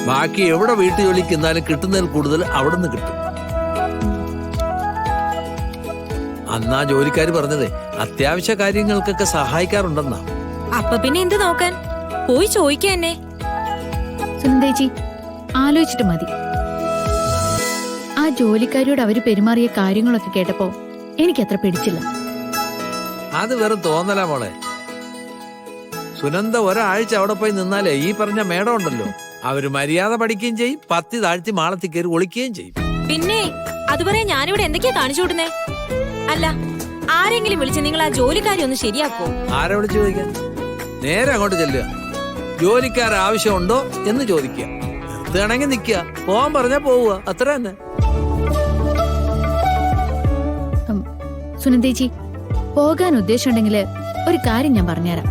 ബാക്കി എവിടെ വീട്ടു ജോലിക്ക് എന്നാലും കിട്ടുന്നതിൽ കൂടുതൽ അവിടെ നിന്ന് കിട്ടും. അന്നാ ജോലിക്കാര് പറഞ്ഞതേ അത്യാവശ്യ കാര്യങ്ങൾക്കൊക്കെ സഹായിക്കാറുണ്ടെന്നാ. അപ്പൊ പിന്നെ എന്ത് നോക്കാൻ, പോയി ചോദിക്കാ എന്നെ. സുനന്ദേച്ചി ആലോചിച്ചിട്ട് മതി. ആ ജോലിക്കാരിയോട് അവര് പെരുമാറിയ കാര്യങ്ങളൊക്കെ കേട്ടപ്പോ എനിക്കത്ര പിടിച്ചില്ല. അത് വെറും തോന്നലാ മോളെ. സുനന്ദ ഒരാഴ്ച അവിടെ പോയി നിന്നാലേ ഈ പറഞ്ഞ മേടം ഉണ്ടല്ലോ, അവര് മര്യാദ പഠിക്കുകയും ചെയ്യും, പത്തി താഴ്ത്തി മാളത്തിൽ കയറി ഒളിക്കുകയും ചെയ്യും. പിന്നെ അത് പറയാൻ ഞാനിവിടെ എന്തൊക്കെയാ കാണിച്ചു കൊടുന്നേ? അല്ല, ആരെങ്കിലും വിളിച്ച് നിങ്ങൾ ആ ജോലിക്കാരി ഒന്ന് ശരിയാക്കോ? ആരെ വിളിച്ചു ചോദിക്കാൻ? നേരെ അങ്ങോട്ട് ചെല്ലുക, ജോലിക്കാർ ആവശ്യമുണ്ടോ എന്ന് ചോദിക്കുക. നിർത്തുകയാണെങ്കിൽ നിൽക്കുക, പോവാൻ പറഞ്ഞാ പോവുക, അത്ര തന്നെ. സുനന്ദേച്ചി പോകാൻ ഉദ്ദേശമുണ്ടെങ്കില് ഒരു കാര്യം ഞാൻ പറഞ്ഞുതരാം.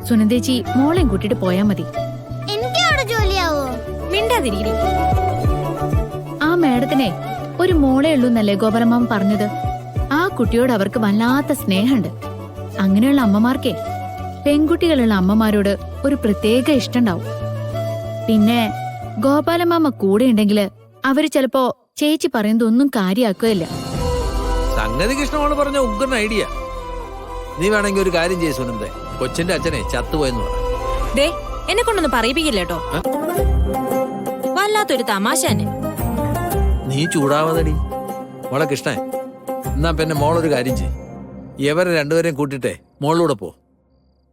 സുനന്ദേച്ചി മോളെയും കൂട്ടിട്ട് പോയാ മതി. മിണ്ടാതിരിക്കും. ആ മേഡത്തിനെ ഒരു മോളെ ഉള്ളൂ എന്നല്ലേ ഗോപാലമാമ പറഞ്ഞത്? ആ കുട്ടിയോട് അവർക്ക് വല്ലാത്ത സ്നേഹമുണ്ട്. അങ്ങനെയുള്ള അമ്മമാർക്കേ പെൺകുട്ടികളുള്ള അമ്മമാരോട് ഒരു പ്രത്യേക ഇഷ്ടണ്ടാവും. പിന്നെ ഗോപാലമാമ കൂടെ ഉണ്ടെങ്കില് അവര് ചിലപ്പോ ചേച്ചി പറയുന്നതൊന്നും കാര്യാക്കുകയില്ല. സംഗതി കൃഷ്ണമോള് പറഞ്ഞ ഉഗ്രൻ ഐഡിയ. നീ വേണമെങ്കിൽ ഒരു കാര്യം ചെയ്യ സുനന്ദേ, കൊച്ചിന്റെ അച്ഛനെ ചത്തുപോയെന്ന് പറ. ദേ, എന്നെ കൊണ്ടൊന്ന് പറയിപ്പിക്കില്ലേട്ടോ. വല്ലാത്തൊരു തമാശ തന്നെ. നീ ചൂടാവാതടി മോളെ കൃഷ്ണൻ. എന്നാ പിന്നെ മോളൊരു കാര്യം ചെയ്യും, ഇവരെ രണ്ടുപേരെയും കൂട്ടിട്ടെ മോളിലൂടെ പോ.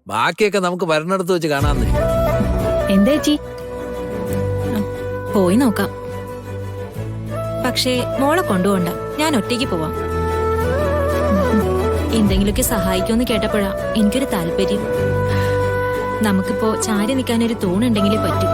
ബാക്കിയൊക്കെ നമുക്ക് വരണടുത്ത് വെച്ച് കാണാന്ന്. എന്തേച്ചി? പോയി നോക്കാം. പക്ഷേ മോളെ കൊണ്ടുപോണ്ട, ഞാൻ ഒറ്റയ്ക്ക് പോവാം. എന്തെങ്കിലുമൊക്കെ സഹായിക്കുമെന്ന് കേട്ടപ്പോഴാ എനിക്കൊരു താല്പര്യം. നമുക്കിപ്പോ ചാരി നിൽക്കാനൊരു തൂണുണ്ടെങ്കിലേ പറ്റൂ.